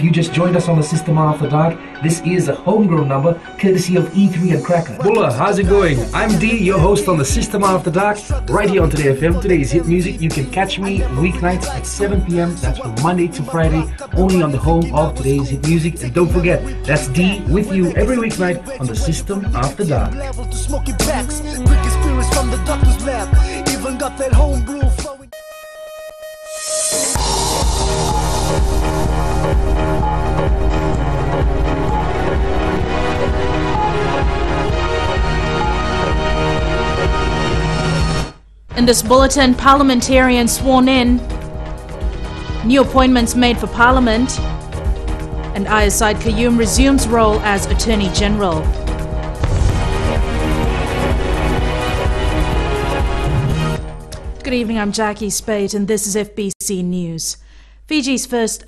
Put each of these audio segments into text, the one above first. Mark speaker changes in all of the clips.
Speaker 1: you just joined us on the System After Dark, this is a homegrown number courtesy of E3 and Cracker. Bulla, how's it going? I'm D, your host on the System After Dark, right here on Today FM. Today's hit music. You can catch me weeknights at 7 p.m. That's from Monday to Friday, only on the home of Today's hit music. And don't forget, that's D with you every weeknight on the System After Dark.
Speaker 2: In this bulletin, parliamentarians sworn in, new appointments made for Parliament, and Ayaside Qayyum resumes role as Attorney General. Good evening, I'm Jackie Spate and this is FBC News. Fiji's first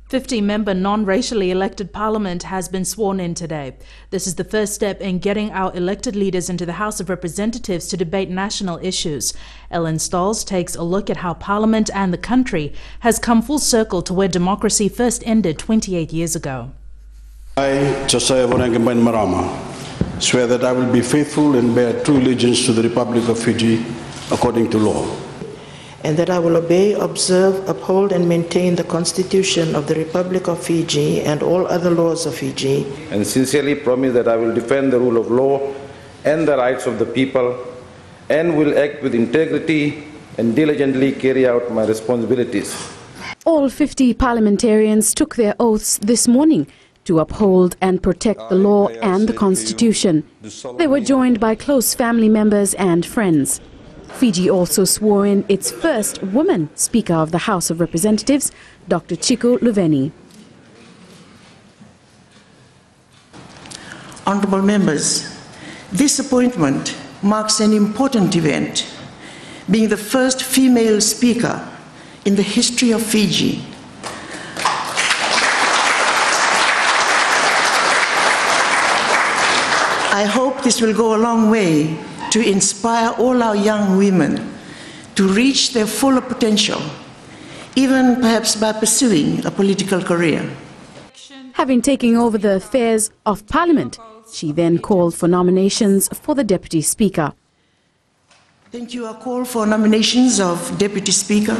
Speaker 2: 50-member non-racially elected parliament has been sworn in today. This is the first step in getting our elected leaders into the House of Representatives to debate national issues. Ellen Stolz takes a look at how parliament and the country has come full circle to where democracy first ended 28 years ago.
Speaker 3: I, Josiah Vorangambain Marama, swear that I will be faithful and bear true allegiance to the Republic of Fiji according to law.
Speaker 4: And that I will obey, observe, uphold and maintain the Constitution of the Republic of Fiji and all other laws of Fiji.
Speaker 5: And sincerely promise that I will defend the rule of law and the rights of the people and will act with integrity and diligently carry out my responsibilities.
Speaker 6: All 50 parliamentarians took their oaths this morning to uphold and protect the law and the Constitution. They were joined by close family members and friends. Fiji also swore in its first woman Speaker of the House of Representatives, Dr. Chiku Luveni.
Speaker 4: Honourable members, this appointment marks an important event, being the first female Speaker in the history of Fiji. I hope this will go a long way to inspire all our young women to reach their full potential, even perhaps by pursuing a political career.
Speaker 6: Having taken over the affairs of Parliament, she then called for nominations for the Deputy Speaker.
Speaker 4: Thank you. I call for nominations of Deputy Speaker.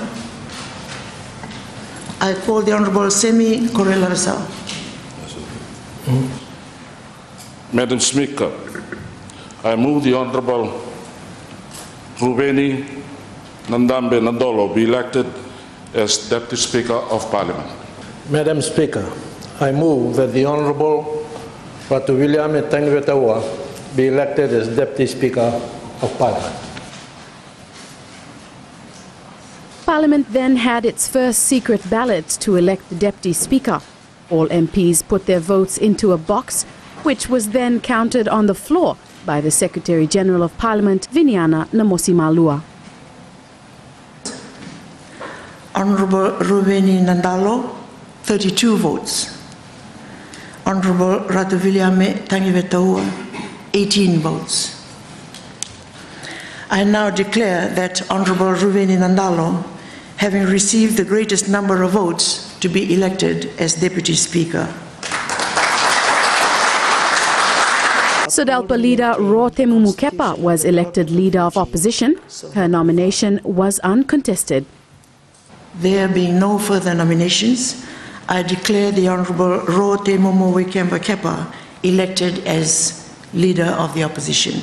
Speaker 4: I call the Honourable Semi Korela-Rasau.
Speaker 7: Madam Speaker, I move the Honourable Ruveni Nandambe Nandolo be elected as Deputy Speaker of Parliament.
Speaker 8: Madam Speaker, I move that the Honourable Ratu William Tangvetawa be elected as Deputy Speaker of Parliament.
Speaker 6: Parliament then had its first secret ballot to elect the Deputy Speaker. All MPs put their votes into a box, which was then counted on the floor by the Secretary-General of Parliament, Viniana Namosi-Malua.
Speaker 4: Honourable Ruveni Nandalo, 32 votes. Honourable Ratu Viliame Tangivetaua, 18 votes. I now declare that Honourable Ruveni Nandalo, having received the greatest number of votes, to be elected as Deputy Speaker.
Speaker 6: SODALPA leader Rotemu Mukepa was elected leader of opposition. Her nomination was uncontested.
Speaker 4: There being no further nominations, I declare the Honourable Rotemu Mukepa elected as leader of the opposition.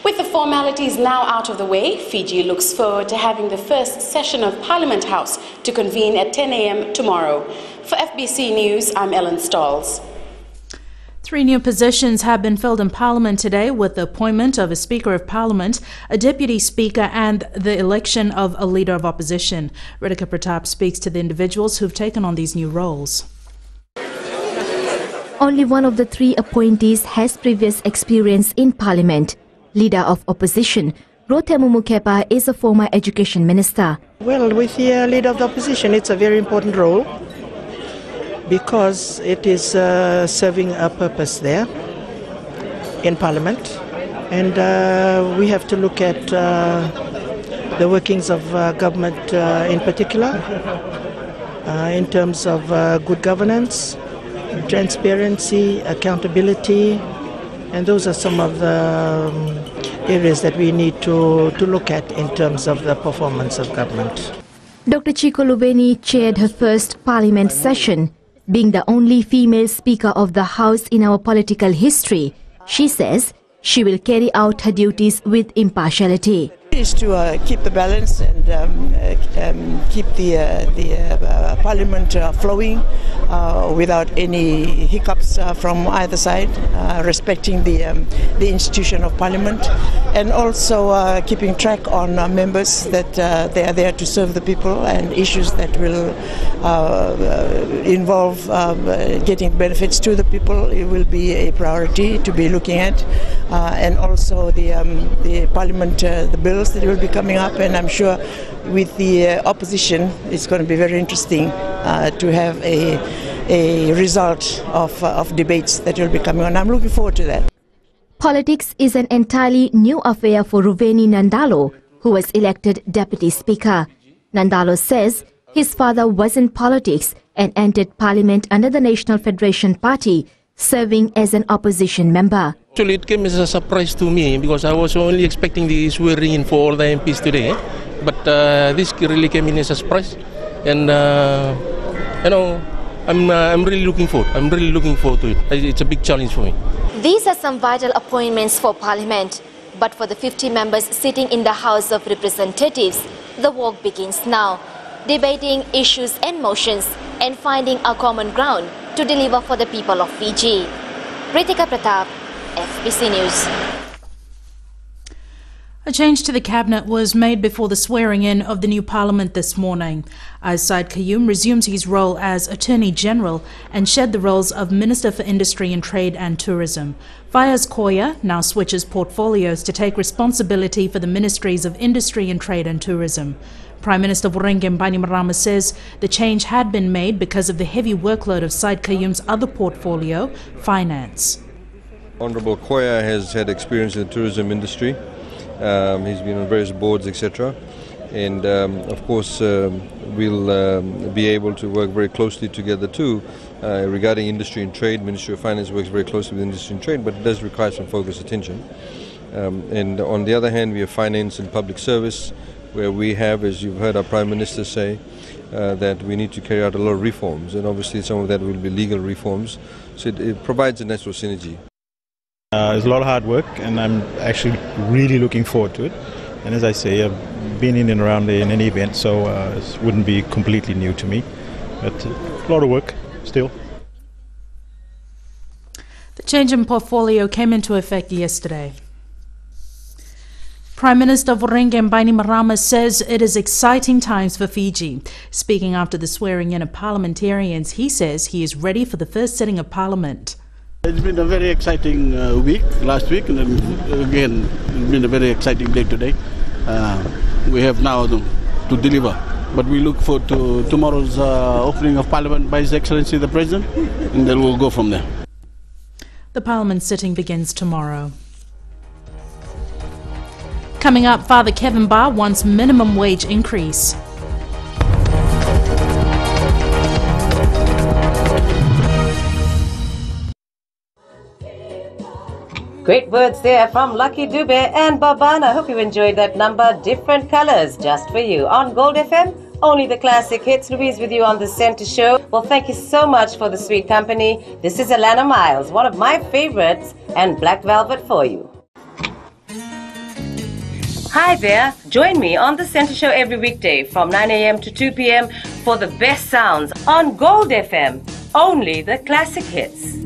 Speaker 9: With the formalities now out of the way, Fiji looks forward to having the first session of Parliament House to convene at 10 a.m. tomorrow. For FBC News, I'm Ellen Stolz.
Speaker 2: 3 new positions have been filled in Parliament today with the appointment of a Speaker of Parliament, a Deputy Speaker and the election of a Leader of Opposition. Ritika Pratap speaks to the individuals who've taken on these new roles.
Speaker 10: Only one of the 3 appointees has previous experience in Parliament. Leader of Opposition, Rotemu Mukepa is a former Education Minister.
Speaker 4: Well, with the Leader of the Opposition, it's a very important role because it is serving a purpose there in Parliament. And we have to look at the workings of government in particular
Speaker 11: in terms of good governance, transparency, accountability, and those are some of the areas that we need to look at in terms of the performance of government.
Speaker 10: Dr. Chico Lubeni chaired her first parliament session. Being the only female speaker of the House in our political history, she says she will carry out her duties with impartiality.
Speaker 4: Is to keep the balance and keep the parliament flowing without any hiccups from either side, respecting the institution of parliament, and also keeping track on members that they are there to serve the people, and issues that will involve getting benefits to the people. It will be a priority to be looking at, and also the parliament, the bills that will be coming up, and I'm sure with the opposition it's going to be very interesting to have a result of debates that will be coming on. I'm looking forward to that.
Speaker 10: Politics is an entirely new affair for Ruveni Nandalo, who was elected Deputy Speaker. Nandalo says his father was in politics and entered Parliament under the National Federation Party, serving as an opposition member.
Speaker 12: Actually, it came as a surprise to me because I was only expecting the swearing in for all the MPs today. But this really came in as a surprise, and you know, I'm really looking forward. I'm really looking forward to it. It's a big challenge for me.
Speaker 10: These are some vital appointments for Parliament, but for the 50 members sitting in the House of Representatives, the work begins now, debating issues and motions and finding a common ground to deliver for the people of Fiji. Ritika Pratap, FBC News.
Speaker 2: A change to the cabinet was made before the swearing-in of the new parliament this morning. Said Qayyum resumes his role as Attorney General and shed the roles of Minister for Industry and Trade and Tourism. Fayaz Koya now switches portfolios to take responsibility for the Ministries of Industry and Trade and Tourism. Prime Minister Voreqe Bainimarama says the change had been made because of the heavy workload of Said Qayyum's other portfolio, Finance.
Speaker 13: Honourable Koya has had experience in the tourism industry. He's been on various boards, etc. And of course we'll be able to work very closely together too regarding industry and trade. Ministry of Finance works very closely with industry and trade, but it does require some focused attention. And on the other hand, we have finance and public service, where we have, as you've heard our Prime Minister say, that we need to carry out a lot of reforms, and obviously some of that will be legal reforms. So it provides a natural synergy.
Speaker 14: It's a lot of hard work, and I'm actually really looking forward to it. And as I say, I've been in and around there in any event, so it wouldn't be completely new to me. But a lot of work still.
Speaker 2: The change in portfolio came into effect yesterday. Prime Minister Voreqe Bainimarama says it is exciting times for Fiji. Speaking after the swearing-in of parliamentarians, he says he is ready for the first sitting of Parliament.
Speaker 15: It's been a very exciting week, last week, and then again, it's been a very exciting day today. We have now to deliver, but we look forward to tomorrow's opening of Parliament by His Excellency the President, and then we'll go from there.
Speaker 2: The Parliament sitting begins tomorrow. Coming up, Father Kevin Barr wants minimum wage increase.
Speaker 16: Great words there from Lucky Dube and Baban. I hope you enjoyed that number. Different colors just for you. On Gold FM, only the classic hits. Louise with you on the Center Show. Well, thank you so much for the sweet company. This is Alana Miles, one of my favorites, and Black Velvet for you. Hi there. Join me on the Center Show every weekday from 9 a.m. to 2 p.m. for the best sounds on Gold FM. Only the classic hits.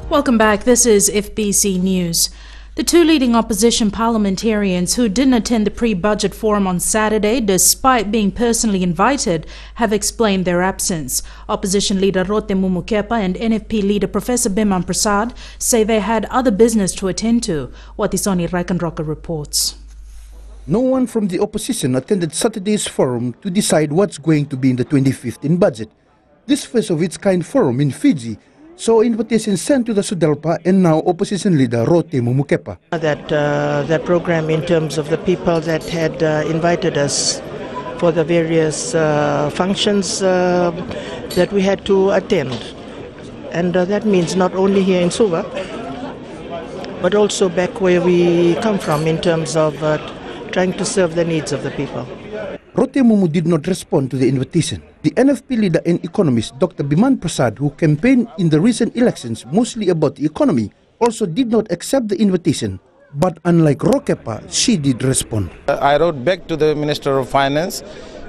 Speaker 2: Welcome back. This is FBC News. The two leading opposition parliamentarians who didn't attend the pre-budget forum on Saturday, despite being personally invited, have explained their absence. Opposition leader Rotemu Mukepa and NFP leader Professor Biman Prasad say they had other business to attend to. Watisoni Rakanroka reports.
Speaker 17: No one from the opposition attended Saturday's forum to decide what's going to be in the 2015 budget. This first of its kind forum in Fiji So invitation sent to the Sudelpa and now opposition leader Rote Mumukepa.
Speaker 11: That program in terms of the people that had invited us for the various functions that we had to attend. And that means not only here in Suva, but also back where we come from in terms of trying to serve the needs of the people.
Speaker 17: Rote Mumu did not respond to the invitation. The NFP leader and economist Dr. Biman Prasad, who campaigned in the recent elections mostly about the economy, also did not accept the invitation. But unlike Rokepa, she did respond.
Speaker 5: I wrote back to the Minister of Finance,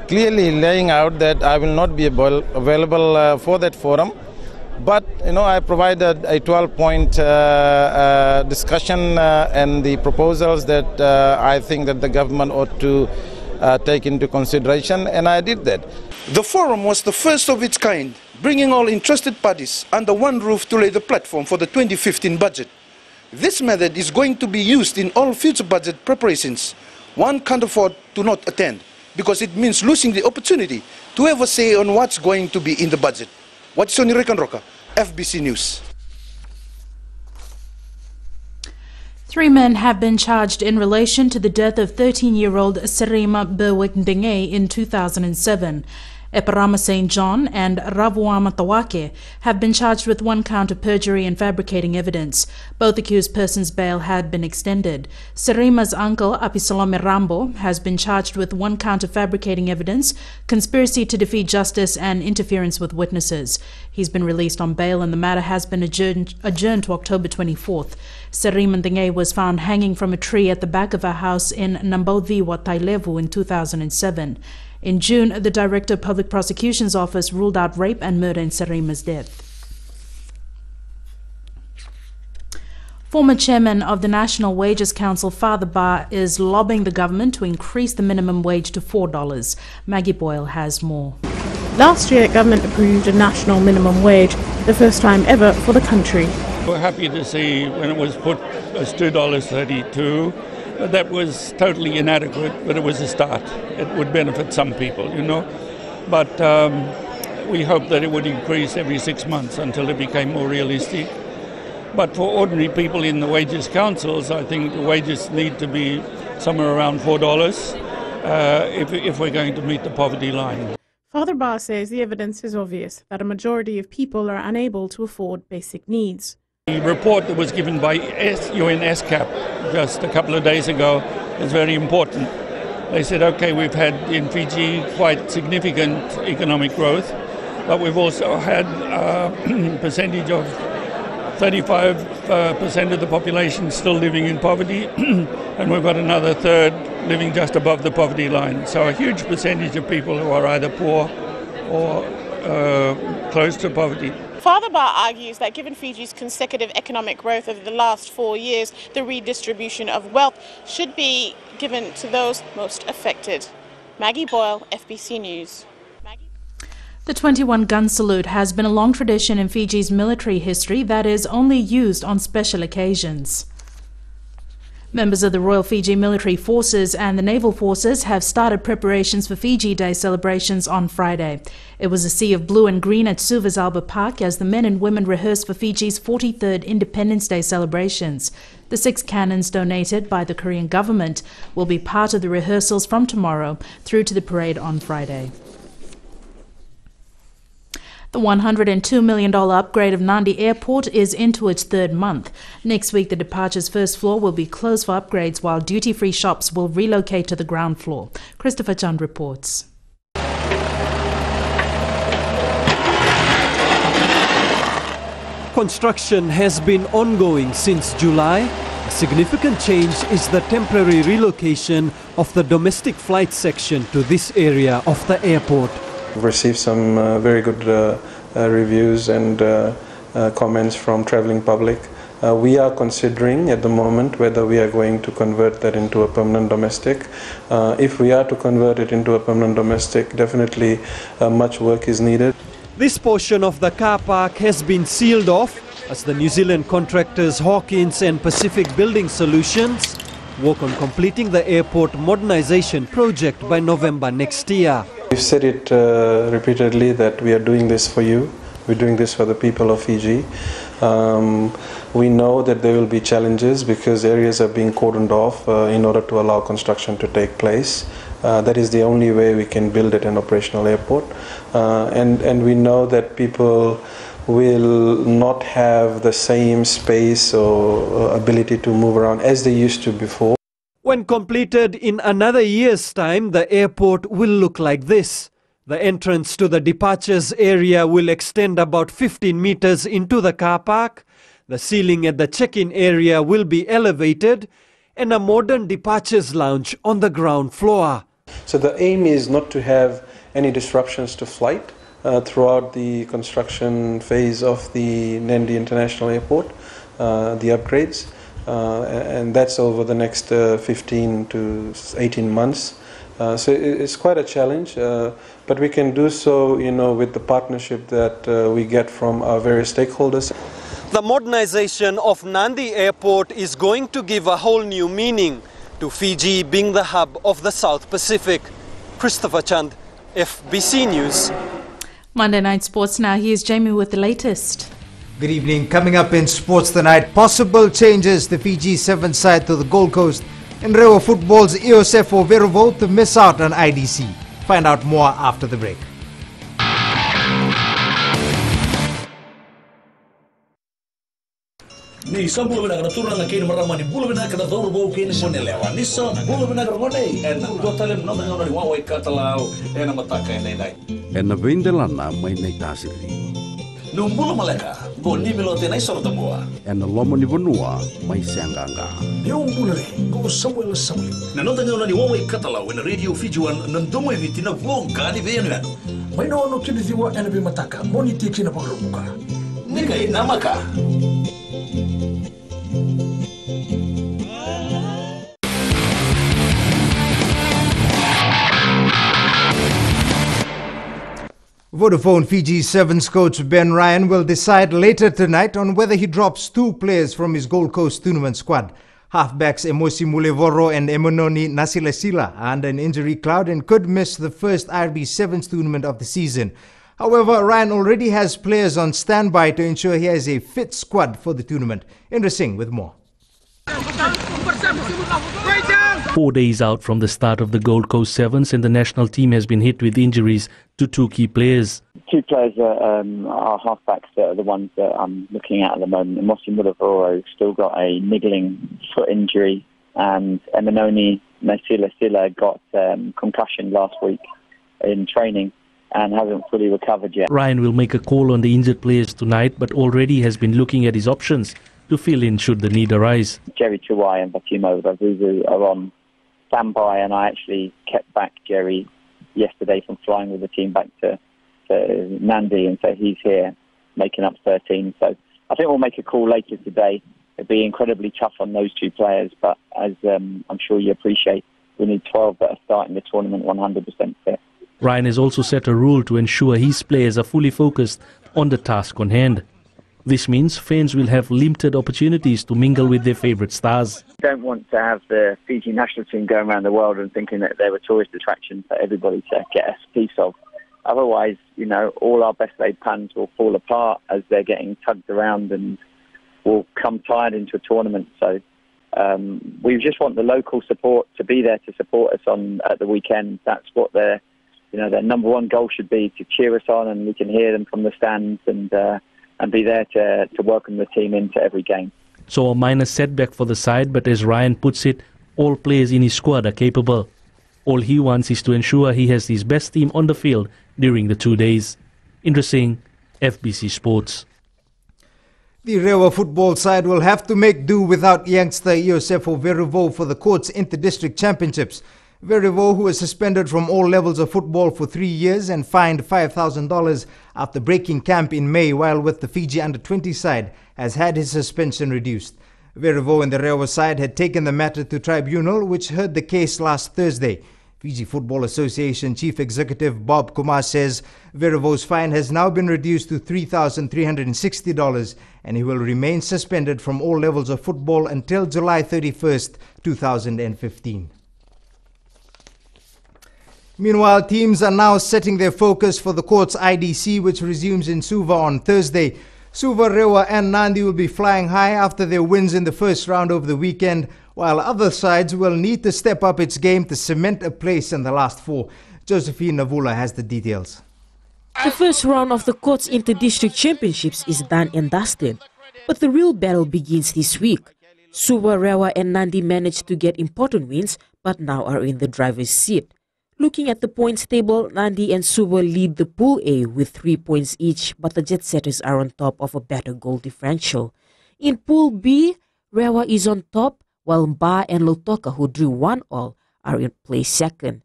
Speaker 5: clearly laying out that I will not be available for that forum. But, I provided a 12-point discussion and the proposals that I think that the government ought to take into consideration, and I did that.
Speaker 17: The forum was the first of its kind, bringing all interested parties under one roof to lay the platform for the 2015 budget. This method is going to be used in all future budget preparations. One can't afford to not attend, because it means losing the opportunity to have a say on what's going to be in the budget. What's on Rekan Roka, FBC News.
Speaker 2: 3 men have been charged in relation to the death of 13-year-old Serima Berwick-Ndenge in 2007. Eparama St. John and Ravuama Tawake have been charged with 1 count of perjury and fabricating evidence. Both accused persons' bail had been extended. Serima's uncle, Apisalome Rambo, has been charged with 1 count of fabricating evidence, conspiracy to defeat justice and interference with witnesses. He's been released on bail and the matter has been adjourned to October 24th. Serima Ndenge was found hanging from a tree at the back of her house in Namboviwa, Tailevu in 2007. In June, the Director of Public Prosecution's Office ruled out rape and murder in Serima's death. Former chairman of the National Wages Council, Father Bar, is lobbying the government to increase the minimum wage to $4. Maggie Boyle has more.
Speaker 18: Last year, government approved a national minimum wage, the first time ever for the country.
Speaker 19: We're happy to see when it was put as $2.32. That was totally inadequate, but it was a start. It would benefit some people, But we hope that it would increase every 6 months until it became more realistic. But for ordinary people in the wages councils, I think the wages need to be somewhere around $4 if we're going to meet the poverty line.
Speaker 18: Father Bar says the evidence is obvious that a majority of people are unable to afford basic needs.
Speaker 19: The report that was given by UN SCAP just a couple of days ago is very important. They said, okay, we've had in Fiji quite significant economic growth, but we've also had a percentage of 35% of the population still living in poverty, and we've got another third living just above the poverty line. So a huge percentage of people who are either poor or close to poverty.
Speaker 20: Father Bar argues that given Fiji's consecutive economic growth over the last 4 years, the redistribution of wealth should be given to those most affected. Maggie Boyle, FBC News.
Speaker 2: The 21-gun salute has been a long tradition in Fiji's military history that is only used on special occasions. Members of the Royal Fiji Military Forces and the Naval Forces have started preparations for Fiji Day celebrations on Friday. It was a sea of blue and green at Suva's Albert Park as the men and women rehearsed for Fiji's 43rd Independence Day celebrations. The 6 cannons donated by the Korean government will be part of the rehearsals from tomorrow through to the parade on Friday. The $102 million upgrade of Nadi Airport is into its 3rd month. Next week, the departure's first floor will be closed for upgrades while duty-free shops will relocate to the ground floor. Christopher Chand reports.
Speaker 21: Construction has been ongoing since July. A significant change is the temporary relocation of the domestic flight section to this area of the airport.
Speaker 22: We've received some very good reviews and comments from travelling public. We are considering at the moment whether we are going to convert that into a permanent domestic. If we are to convert it into a permanent domestic, definitely much work is needed.
Speaker 21: This portion of the car park has been sealed off as the New Zealand contractors Hawkins and Pacific Building Solutions work on completing the airport modernisation project by November next year.
Speaker 22: We've said it repeatedly that we are doing this for you. We're doing this for the people of Fiji. We know that there will be challenges because areas are being cordoned off in order to allow construction to take place. That is the only way we can build an operational airport. And we know that people will not have the same space or ability to move around as they used to before.
Speaker 21: When completed in another year's time, the airport will look like this. The entrance to the departures area will extend about 15 meters into the car park. The ceiling at the check-in area will be elevated and a modern departures lounge on the ground floor.
Speaker 22: So the aim is not to have any disruptions to flight throughout the construction phase of the Nandi International Airport, the upgrades, and that's over the next 15 to 18 months. So it's quite a challenge, but we can do so, with the partnership that we get from our various stakeholders.
Speaker 21: The modernization of Nandi Airport is going to give a whole new meaning to Fiji being the hub of the South Pacific. Christopher Chand, FBC News.
Speaker 2: Monday Night Sports now. Here's Jamie with the latest.
Speaker 1: Good evening. Coming up in Sports Tonight, possible changes to Fiji's 7th side to the Gold Coast. In Rewa Football's Iosefo Verovo to miss out on IDC. Find out more after the break.
Speaker 3: Ni sa bulu bina kana turna kini marama ni bulu bina kana dor bau kini mone lewa ni sa bulu bina kana mone en do talem no no ni wawai katalau en mataka nei dai
Speaker 23: en vindelana mai nei tasiri
Speaker 3: no bulu maleka bo ni melote nei sorta boa
Speaker 23: en lomo ni bonua mai sanganga
Speaker 3: ni bulu re go Samuel na no tanga ni wawai katalau en radio Fijuan nandomo vitina go gani venu mai no kini diwa en bi mataka moni tikina pagruka ni kai namaka.
Speaker 1: Vodafone Fiji's Sevens coach Ben Ryan will decide later tonight on whether he drops 2 players from his Gold Coast tournament squad. Halfbacks Emosi Mulevoro and Emononi Nasilasila are under an injury cloud and could miss the first IRB Sevens tournament of the season. However, Ryan already has players on standby to ensure he has a fit squad for the tournament. Indra Singh with more.
Speaker 24: 4 days out from the start of the Gold Coast Sevens, and the national team has been hit with injuries to 2 key players.
Speaker 25: 2 players are halfbacks that are the ones that I'm looking at the moment. Mosi Mulevoro still got a niggling foot injury, and Emononi Nasilasila got concussion last week in training and hasn't fully recovered yet.
Speaker 24: Ryan will make a call on the injured players tonight, but already has been looking at his options to fill in should the need arise.
Speaker 25: Jerry Chuai and Batimo Bazuzu are on standby, and I actually kept back Jerry yesterday from flying with the team back to Nandi, and so he's here making up 13. So I think we'll make a call later today. It'll be incredibly tough on those 2 players, but as I'm sure you appreciate, we need 12 that are starting the tournament 100% fit.
Speaker 24: Ryan has also set a rule to ensure his players are fully focused on the task on hand. This means fans will have limited opportunities to mingle with their favourite stars.
Speaker 25: We don't want to have the Fiji national team going around the world and thinking that they were tourist attractions for everybody to get a piece of. Otherwise, all our best laid plans will fall apart as they're getting tugged around and will come tired into a tournament. So we just want the local support to be there to support us at the weekend. That's what their number one goal should be, to cheer us on, and we can hear them from the stands and be there to welcome the team into every game.
Speaker 24: So a minor setback for the side, but as Ryan puts it, all players in his squad are capable. All he wants is to ensure he has his best team on the field during the 2 days. Indra Singh, FBC Sports.
Speaker 1: The Rewa football side will have to make do without youngster Iosefo Verovo for the court's inter-district championships. Verovo, who was suspended from all levels of football for 3 years and fined $5,000 after breaking camp in May while with the Fiji under-20 side, has had his suspension reduced. Verovo and the Rewa side had taken the matter to tribunal, which heard the case last Thursday. Fiji Football Association Chief Executive Bob Kumar says Verovo's fine has now been reduced to $3,360 and he will remain suspended from all levels of football until July 31st, 2015. Meanwhile, teams are now setting their focus for the court's IDC, which resumes in Suva on Thursday. Suva, Rewa and Nandi will be flying high after their wins in the first round over the weekend, while other sides will need to step up its game to cement a place in the last four. Josephine Navula has the details.
Speaker 4: The first round of the court's inter-district championships is done and dusted, but the real battle begins this week. Suva, Rewa and Nandi managed to get important wins, but now are in the driver's seat. Looking at the points table, Nandi and Suva lead the Pool A with 3 points each, but the Jet Setters are on top of a better goal differential. In Pool B, Rewa is on top, while Mba and Lautoka, who drew 1-1, are in place second.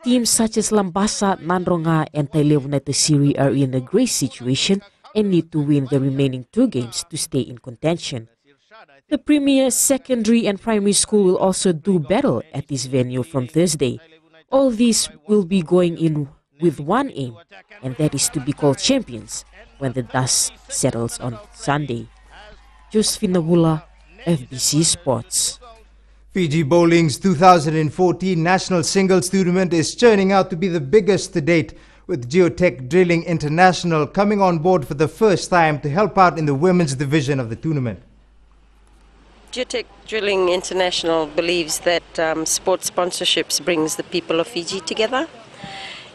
Speaker 4: Teams such as Lambasa, Nandronga and Tailevu Siri are in a great situation and need to win the remaining 2 games to stay in contention. The premier secondary and primary school will also do battle at this venue from Thursday. All these will be going in with one aim, and that is to be called champions when the dust settles on Sunday. Josephine Nabula, FBC Sports.
Speaker 1: Fiji Bowling's 2014 National Singles Tournament is churning out to be the biggest to date, with Geotech Drilling International coming on board for the first time to help out in the women's division of the tournament.
Speaker 6: Geotech Drilling International believes that sports sponsorships brings the people of Fiji together,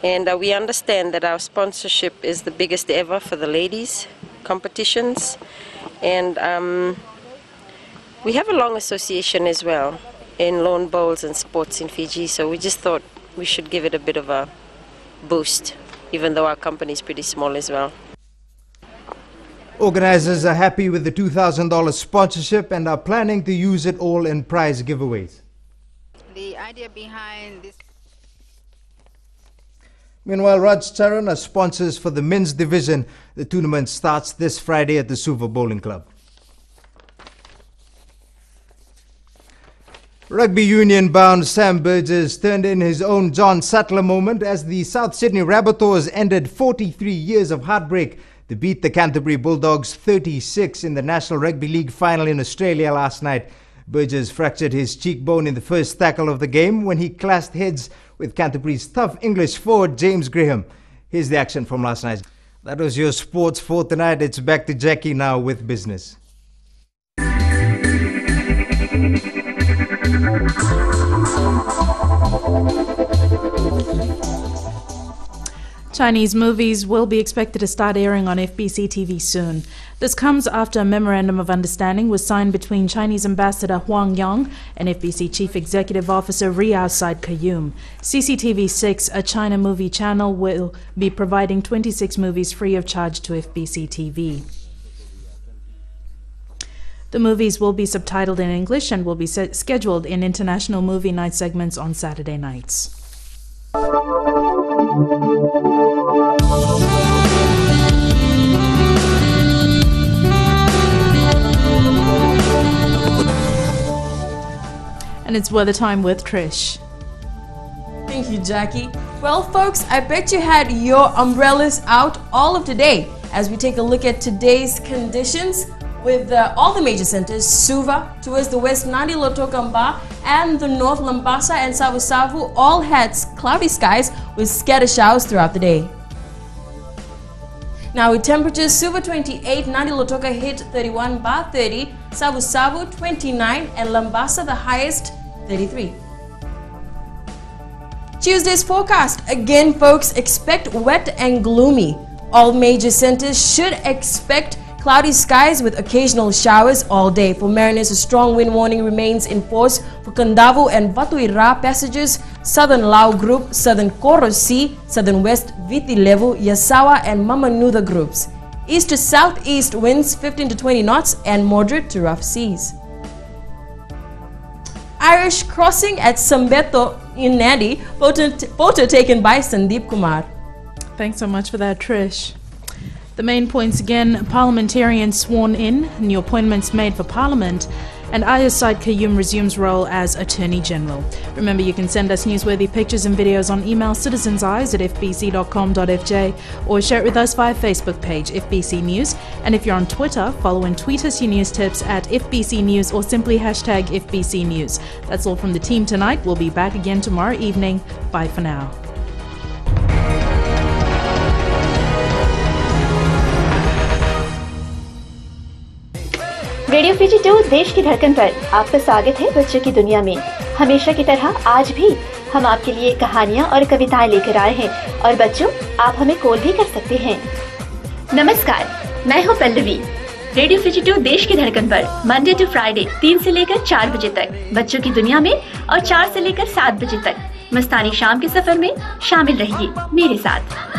Speaker 6: and we understand that our sponsorship is the biggest ever for the ladies competitions, and we have a long association as well in lawn bowls and sports in Fiji, so we just thought we should give it a bit of a boost, even though our company is pretty small as well.
Speaker 1: Organizers are happy with the $2,000 sponsorship and are planning to use it all in prize giveaways.
Speaker 7: The idea behind this...
Speaker 1: Meanwhile, Raj Charan are sponsors for the men's division. The tournament starts this Friday at the Suva Bowling Club. Rugby union bound Sam Burgess turned in his own John Sattler moment as the South Sydney Rabbitohs ended 43 years of heartbreak to beat the Canterbury Bulldogs 36 in the National Rugby League final in Australia last night. Burgess fractured his cheekbone in the first tackle of the game when he clashed heads with Canterbury's tough English forward James Graham. Here's the action from last night. That was your sports for tonight. It's back to Jackie now with business.
Speaker 2: Chinese movies will be expected to start airing on FBC TV soon. This comes after a memorandum of understanding was signed between Chinese Ambassador Huang Yang and FBC Chief Executive Officer Riyaz Said Qayyum. CCTV6, a China movie channel, will be providing 26 movies free of charge to FBC TV. The movies will be subtitled in English and will be scheduled in international movie night segments on Saturday nights. And it's weather time with Trish.
Speaker 8: Thank you, Jackie. Well, folks, I bet you had your umbrellas out all of today as we take a look at today's conditions with all the major centers, Suva, towards the west, Nandi, Lautoka, Mba, and the north, Lambasa and Savu-Savu, all had cloudy skies with scattered showers throughout the day. Now with temperatures, Suva 28, Nandi, Lautoka hit 31, Mba 30, Savu-Savu 29, and Lambasa the highest 33. Tuesday's forecast. Again, folks, expect wet and gloomy. All major centers should expect cloudy skies with occasional showers all day. For mariners, a strong wind warning remains in force for Kandavu and Batuira passages, Southern Lau Group, Southern Koro Sea, Southern West Viti Levu, Yasawa and Mamanuda groups. East to southeast winds 15 to 20 knots and moderate to rough seas. Irish crossing at Sambeto in Nadi, photo taken by Sandeep Kumar.
Speaker 2: Thanks so much for that, Trish. The main points again: parliamentarians sworn in, new appointments made for Parliament, and Riyaz Said Qayyum resumes role as Attorney General. Remember, you can send us newsworthy pictures and videos on email citizenseyes@fbc.com.fj or share it with us via Facebook page FBC News. And if you're on Twitter, follow and tweet us your news tips at FBC News or simply hashtag FBC News. That's all from the team tonight. We'll be back again tomorrow evening. Bye for now.
Speaker 9: Radio Fiji 2 देश की धड़कन पर आपका स्वागत है बच्चों की दुनिया में। हमेशा की तरह आज भी हम आपके लिए कहानियाँ और कविताएं लेकर आए हैं और बच्चों आप हमें कॉल भी कर सकते हैं।
Speaker 10: नमस्कार, मैं हूँ पल्लवी। रेडियो फीजी 2 देश की धड़कन पर मंडे टू फ्राइडे 3 से लेकर 4 बजे तक बच्चों की दुनिया में और 4 से लेकर 7 बजे तक मस्तानी शाम के सफर में शामिल रहिए मेरे साथ।